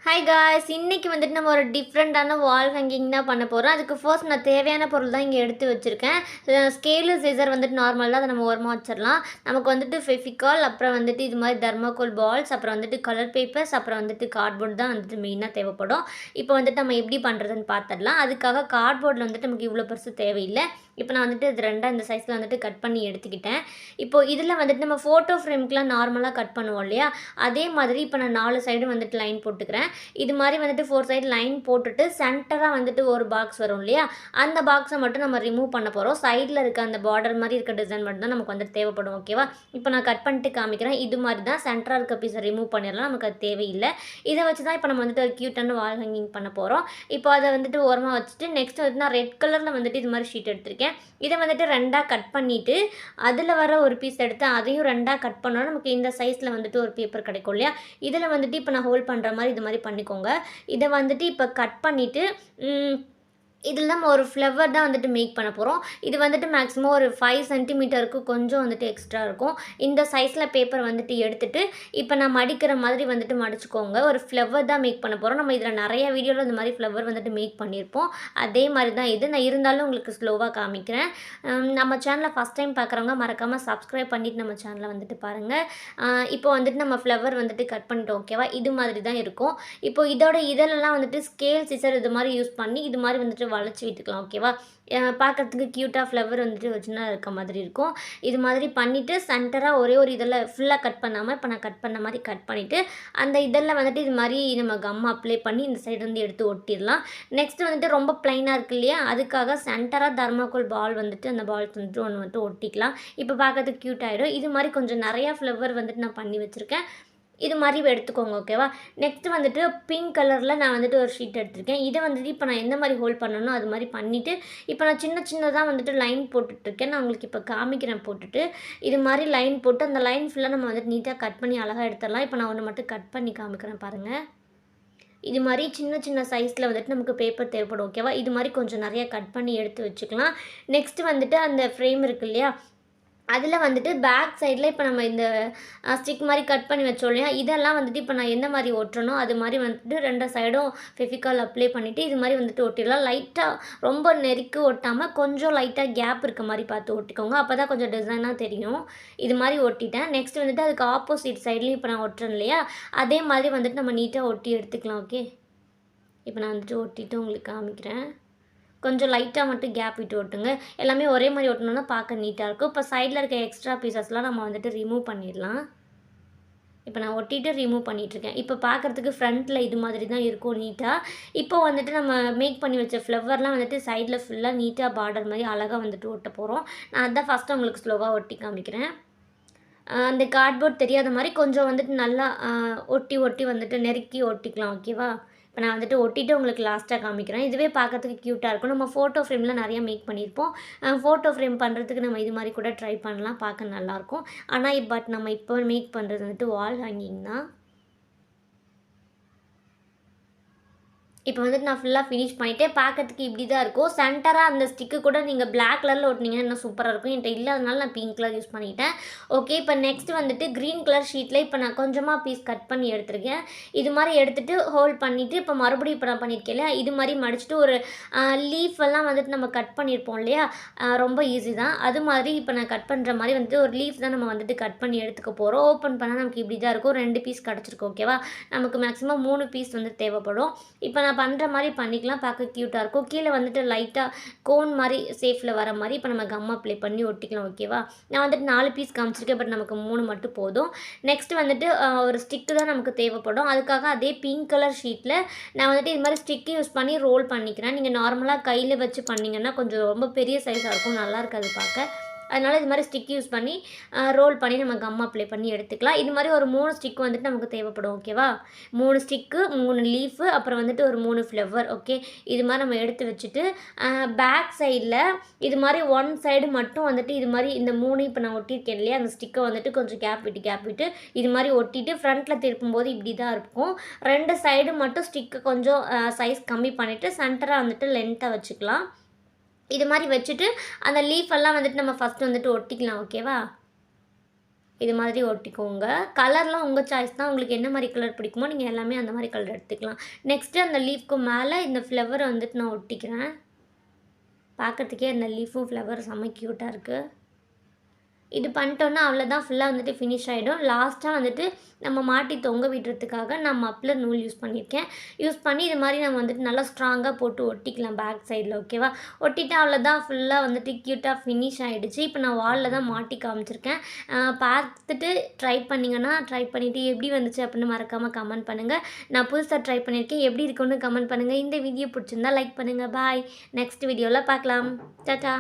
Hi guys, இன்னைக்கு வந்துட்டு நம்ம ஒரு டிஃப்ரெண்ட்டான வால் ஹேங்கிங் தான் பண்ண போகிறோம். அதுக்கு ஃபர்ஸ்ட் நான் தேவையான பொருள் தான் இங்கே எடுத்து வச்சுருக்கேன். ஸ்கேலு சீசர் வந்துட்டு நார்மல் தான், அதை நம்ம ஓரமாக வச்சிடலாம். நமக்கு வந்துட்டு ஃபெவிகால், அப்புறம் வந்துட்டு இது மாதிரி தர்மாக்கோல் பால்ஸ், அப்புறம் வந்துட்டு கலர் பேப்பர்ஸ், அப்புறம் வந்துட்டு கார்ட்போர்ட் தான் வந்துட்டு மெயினாக தேவைப்படும். இப்போ வந்துட்டு நம்ம எப்படி பண்ணுறதுன்னு பார்த்துடலாம். அதுக்காக கார்ட்போர்டில் வந்துட்டு நமக்கு இவ்வளோ பெருசு தேவையில்லை. இப்போ நான் வந்துட்டு இது ரெண்டாக இந்த சைஸில் வந்துட்டு கட் பண்ணி எடுத்துக்கிட்டேன். இப்போது இதில் வந்துட்டு நம்ம ஃபோட்டோ ஃப்ரேம்க்குலாம் நார்மலாக கட் பண்ணுவோம் இல்லையா, அதே மாதிரி இப்போ நான் 4 சைடு வந்துட்டு லைன் போட்டுக்கிறேன். இது மாதிரி வந்துட்டு 4 சைடு லைன் போட்டுட்டு சென்டராக வந்துட்டு ஒரு பாக்ஸ் வரும் இல்லையா, அந்த பாக்ஸை மட்டும் நம்ம ரிமூவ் பண்ண போகிறோம். சைடில் இருக்க அந்த பார்டர் மாதிரி இருக்க டிசைன் மட்டும் தான் நமக்கு வந்துட்டு தேவைப்படும். ஓகேவா, இப்போ நான் கட் பண்ணிட்டு காமிக்கிறேன். இது மாதிரி தான் சென்டராக இருக்க பீஸை ரிமூவ் பண்ணிடலாம், நமக்கு அது தேவையில்லை. இதை வச்சு தான் இப்போ நம்ம வந்துட்டு ஒரு க்யூட்டான வால் ஹேங்கிங் பண்ண போகிறோம். இப்போ அதை வந்துட்டு ஓரமாக வச்சுட்டு நெக்ஸ்ட் வந்துட்டு நான் ரெட் கலரில் வந்துட்டு இது மாதிரி ஷீட் எடுத்திருக்கேன். இதை வந்துட்டு ரெண்டாக கட் பண்ணிவிட்டு அதில் வர ஒரு பீஸ் எடுத்து அதையும் ரெண்டாக கட் பண்ணோன்னா நமக்கு இந்த சைஸில் வந்துட்டு ஒரு பேப்பர் கிடைக்கும் இல்லையா. இதில் வந்துட்டு இப்போ நான் ஹோல்ட் பண்ணுற மாதிரி இது மாதிரி பண்ணிக்கோங்க. இதை வந்துட்டு இப்போ கட் பண்ணிவிட்டு இதில் நம்ம ஒரு ஃப்ளவர் தான் வந்துட்டு மேக் பண்ண போகிறோம். இது வந்துட்டு மேக்ஸிமம் ஒரு 5 சென்டிமீட்டருக்கு கொஞ்சம் வந்துட்டு எக்ஸ்ட்ரா இருக்கும். இந்த சைஸில் பேப்பர் வந்துட்டு எடுத்துகிட்டு இப்போ நான் மடிக்கிற மாதிரி வந்துட்டு மடிச்சுக்கோங்க. ஒரு ஃப்ளவர் தான் மேக் பண்ண போகிறோம். நம்ம இதில் நிறைய வீடியோவில் இந்த மாதிரி ஃப்ளவர் வந்துட்டு மேக் பண்ணியிருப்போம். அதே மாதிரி தான் இது. நான் இருந்தாலும் உங்களுக்கு ஸ்லோவாக காமிக்கிறேன். நம்ம சேனலை ஃபஸ்ட் டைம் பார்க்குறவங்க மறக்காமல் சப்ஸ்கிரைப் பண்ணிவிட்டு நம்ம சேனலை வந்துட்டு பாருங்கள். இப்போ வந்துட்டு நம்ம ஃப்ளவர் வந்துட்டு கட் பண்ணிட்டோம். ஓகேவா, இது மாதிரி தான் இருக்கும். இப்போது இதோட இதெல்லாம் வந்துட்டு ஸ்கேல் சிசர் இது மாதிரி யூஸ் பண்ணி இது மாதிரி வந்துட்டு வளைச்சி விட்டுக்கலாம். ஓகேவா, பார்க்குறதுக்கு க்யூட்டாக ஃப்ளவர் வந்துட்டு வச்சுன்னா இருக்க மாதிரி இருக்கும். இது மாதிரி பண்ணிவிட்டு சென்டராக ஒரே ஒரு இதில் ஃபுல்லாக கட் பண்ணாமல் இப்போ நான் கட் பண்ண மாதிரி கட் பண்ணிவிட்டு அந்த இதெல்லாம் வந்துட்டு இது மாதிரி நம்ம கம் அப்ளை பண்ணி இந்த சைடு வந்து எடுத்து ஒட்டிடலாம். நெக்ஸ்ட் வந்துட்டு ரொம்ப ப்ளைனாக இருக்குது இல்லையா, அதுக்காக சென்டராக தர்மாக்கோல் பால் வந்துட்டு அந்த பால்ஸ் வந்துட்டு ஒன்று வந்துட்டு ஒட்டிக்கலாம். இப்போ பார்க்கறதுக்கு க்யூட் ஆகிடும். இது மாதிரி கொஞ்சம் நிறையா ஃப்ளவர் வந்துட்டு நான் பண்ணி வச்சுருக்கேன். இது மாதிரி எடுத்துக்கோங்க. ஓகேவா, நெக்ஸ்ட் வந்துட்டு பிங்க் கலரில் நான் வந்துட்டு ஒரு ஷீட் எடுத்திருக்கேன். இதை வந்துட்டு இப்போ நான் எந்த மாதிரி ஹோல்ட் பண்ணணும் அது மாதிரி பண்ணிவிட்டு இப்போ நான் சின்னதாக வந்துட்டு லைன் போட்டுட்ருக்கேன். நான் உங்களுக்கு இப்போ காமிக்கிறேன் போட்டுட்டு. இது மாதிரி லைன் போட்டு அந்த லைன் ஃபுல்லாக நம்ம வந்துட்டு நீட்டாக கட் பண்ணி அழகாக எடுத்துடலாம். இப்போ நான் ஒன்று மட்டும் கட் பண்ணி காமிக்கிறேன் பாருங்கள். இது மாதிரி சின்ன சைஸில் வந்துட்டு நமக்கு பேப்பர் தேவைப்படும். ஓகேவா, இது மாதிரி கொஞ்சம் நிறையா கட் பண்ணி எடுத்து வச்சுக்கலாம். நெக்ஸ்ட்டு வந்துட்டு அந்த ஃப்ரேம் இருக்குது இல்லையா, அதில் வந்துட்டு பேக் சைடில் இப்போ நம்ம இந்த ஸ்டிக் மாதிரி கட் பண்ணி வச்சோம் இல்லையா, இதெல்லாம் வந்துட்டு இப்போ நான் எந்த மாதிரி ஒட்டுறனோ அது மாதிரி வந்துட்டு 2 சைடும் ஃபெவிகால் அப்ளை பண்ணிவிட்டு இது மாதிரி வந்துட்டு ஒட்டிடலாம். லைட்டாக ரொம்ப நெருக்கி ஒட்டாமல் கொஞ்சம் லைட்டாக கேப் இருக்க மாதிரி பார்த்து ஒட்டிக்கோங்க. அப்போ தான் கொஞ்சம் டிசைனாக தெரியும். இது மாதிரி ஒட்டிட்டேன். நெக்ஸ்ட் வந்துட்டு அதுக்கு ஆப்போசிட் சைட்லேயும் இப்போ நான் ஒட்டுறேன் இல்லையா, அதே மாதிரி வந்துட்டு நம்ம நீட்டாக ஒட்டி எடுத்துக்கலாம். ஓகே, இப்போ நான் வந்துட்டு ஒட்டிட்டு உங்களுக்கு காமிக்கிறேன். கொஞ்சம் லைட்டாக மட்டும் கேப் விட்டு ஒட்டுங்க. எல்லாமே ஒரே மாதிரி ஒட்டணுன்னா பார்க்க நீட்டாக இருக்கும். இப்போ சைடில் இருக்க எக்ஸ்ட்ரா பீசஸ்லாம் நம்ம வந்துட்டு ரிமூவ் பண்ணிடலாம். இப்போ நான் ஒட்டிட்டு ரிமூவ் பண்ணிகிட்ருக்கேன். இப்போ பார்க்குறதுக்கு ஃப்ரண்ட்டில் இது மாதிரி தான் இருக்கும் நீட்டாக. இப்போ வந்துட்டு நம்ம மேக் பண்ணி வச்ச ஃப்ளவர்லாம் வந்துட்டு சைடில் ஃபுல்லாக நீட்டாக பார்டர் மாதிரி அழகாக வந்துட்டு ஒட்ட போகிறோம். நான் அதான் ஃபஸ்ட்டு உங்களுக்கு ஸ்லோவாக ஒட்டி காமிக்கிறேன். அந்த கார்ட்போர்ட் தெரியாத மாதிரி கொஞ்சம் வந்துட்டு நல்லா ஒட்டி வந்துட்டு நெருக்கி ஒட்டிக்கலாம். ஓகேவா, இப்போ நான் வந்துட்டு ஒட்டிட்டு உங்களுக்கு லாஸ்ட்டாக காமிக்கிறேன். இதுவே பார்க்கறதுக்கு க்யூட்டாக இருக்கும். நம்ம ஃபோட்டோ ஃப்ரேமில் நிறையா மேக் பண்ணியிருப்போம். ஃபோட்டோ ஃப்ரேம் பண்ணுறதுக்கு நம்ம இது மாதிரி கூட ட்ரை பண்ணலாம், பார்க்க நல்லாயிருக்கும். ஆனால் பட் நம்ம இப்போ மேக் பண்ணுறது வந்துட்டு வால் ஹேங்கிங் தான். இப்போ வந்துட்டு நான் ஃபுல்லாக ஃபினிஷ் பண்ணிவிட்டு பார்க்கறதுக்கு இப்படி தான் இருக்கும். சென்டராக அந்த ஸ்டிக்கு கூட நீங்கள் பிளாக் கலரில் ஒட்டினீங்கன்னா இன்னும் சூப்பராக இருக்கும். என்கிட்ட இல்லாதனால நான் பிங்க் கலர் யூஸ் பண்ணிட்டேன். ஓகே, இப்போ நெக்ஸ்ட் வந்துட்டு க்ரீன் கலர் ஷீட்டில் இப்போ நான் கொஞ்சமாக பீஸ் கட் பண்ணி எடுத்துருக்கேன். இது மாதிரி எடுத்துகிட்டு ஹோல்ட் பண்ணிவிட்டு இப்போ மறுபடியும் இப்போ நான் பண்ணியிருக்கேன் இல்லையா, இது மாதிரி மடிச்சுட்டு ஒரு லீஃப் எல்லாம் வந்துட்டு நம்ம கட் பண்ணியிருப்போம் இல்லையா, ரொம்ப ஈஸி தான். அது மாதிரி இப்போ நான் கட் பண்ணுற மாதிரி வந்துட்டு ஒரு லீஃப் தான் நம்ம வந்துட்டு கட் பண்ணி எடுத்துக்க போகிறோம். ஓப்பன் பண்ணால் நமக்கு இப்படி தான் இருக்கும். 2 பீஸ் கிடச்சிருக்கு. ஓகேவா, நமக்கு மேக்ஸிமம் 3 பீஸ் வந்து தேவைப்படும். இப்போ நான் பண்ணுற மாதிரி பண்ணிக்கலாம், பார்க்க க்யூட்டாக இருக்கும். கீழே வந்துட்டு லைட்டாக கோன் மாதிரி சேஃபில் வர மாதிரி இப்போ நம்ம கம் அப்ளை பண்ணி ஒட்டிக்கலாம். ஓகேவா, நான் வந்துட்டு 4 பீஸ் காமிச்சிருக்கேன், பட் நமக்கு 3 மட்டும் போதும். நெக்ஸ்ட் வந்துட்டு ஒரு ஸ்டிக்கு தான் நமக்கு தேவைப்படும். அதுக்காக அதே பிங்க் கலர் ஷீட்டில் நான் வந்துட்டு இது மாதிரி ஸ்டிக்கு யூஸ் பண்ணி ரோல் பண்ணிக்கிறேன். நீங்கள் நார்மலாக கையில் வச்சு பண்ணிங்கன்னா கொஞ்சம் ரொம்ப பெரிய சைஸாக இருக்கும், நல்லா இருக்காது பார்க்க. அதனால் இது மாதிரி ஸ்டிக் யூஸ் பண்ணி ரோல் பண்ணி நம்ம கம் அப்ளை பண்ணி எடுத்துக்கலாம். இது மாதிரி ஒரு 3 ஸ்டிக் வந்துட்டு நமக்கு தேவைப்படும். ஓகேவா, 3 ஸ்டிக்கு, 3 லீஃபு, அப்புறம் வந்துட்டு ஒரு 3 ஃப்ளவர். ஓகே, இது மாதிரி நம்ம எடுத்து வச்சுட்டு பேக் சைடில் இது மாதிரி 1 சைடு மட்டும் வந்துட்டு இது மாதிரி இந்த 3 இப்போ நான் ஒட்டியிருக்கேன் இல்லையா, அந்த ஸ்டிக்கை வந்துட்டு கொஞ்சம் கேப் விட்டு இது மாதிரி ஒட்டிட்டு ஃப்ரண்ட்டில் திருப்பும்போது இப்படி தான் இருக்கும். 2 சைடு மட்டும் ஸ்டிக்கை கொஞ்சம் சைஸ் கம்மி பண்ணிவிட்டு சென்டராக வந்துட்டு லென்த்தாக வச்சுக்கலாம். இது மாதிரி வச்சுட்டு அந்த லீஃப் எல்லாம் வந்துட்டு நம்ம ஃபஸ்ட்டு வந்துட்டு ஒட்டிக்கலாம். ஓகேவா, இது மாதிரி ஒட்டிக்கோங்க. கலர்லாம் உங்கள் சாய்ஸ் தான். உங்களுக்கு என்ன மாதிரி கலர் பிடிக்குமோ நீங்கள் எல்லாமே அந்த மாதிரி கலர் எடுத்துக்கலாம். நெக்ஸ்ட்டு அந்த லீஃப்க்கு மேலே இந்த ஃப்ளவரை வந்துட்டு நான் ஒட்டிக்கிறேன். பார்க்கறதுக்கே அந்த லீஃபும் ஃப்ளவர் செம்ம க்யூட்டாக இருக்குது. இது பண்ணிட்டோன்னா அவ்வளோதான், ஃபுல்லாக வந்துட்டு ஃபினிஷ் ஆகிடும். லாஸ்ட்டாக வந்துட்டு நம்ம மாட்டி தொங்க விடுறதுக்காக நான் மப்ளர் நூல் யூஸ் பண்ணியிருக்கேன். யூஸ் பண்ணி இது மாதிரி நம்ம வந்துட்டு நல்லா ஸ்ட்ராங்காக போட்டு ஒட்டிக்கலாம் பேக் சைடில். ஓகேவா? ஒட்டிட்டு அவ்வளோதான், ஃபுல்லாக வந்துட்டு க்யூட்டாக ஃபினிஷ் ஆகிடுச்சு. இப்போ நான் வாலில் தான் மாட்டி காமிச்சிருக்கேன். பார்த்துட்டு ட்ரை பண்ணிவிட்டு எப்படி வந்துச்சு அப்படின்னு மறக்காமல் கமெண்ட் பண்ணுங்கள். நான் புதுசாக ட்ரை பண்ணியிருக்கேன், எப்படி இருக்குன்னு கமெண்ட் பண்ணுங்கள். இந்த வீடியோ பிடிச்சிருந்தா லைக் பண்ணுங்கள். பாய். நெக்ஸ்ட் வீடியோவில் பார்க்கலாம். டாடா.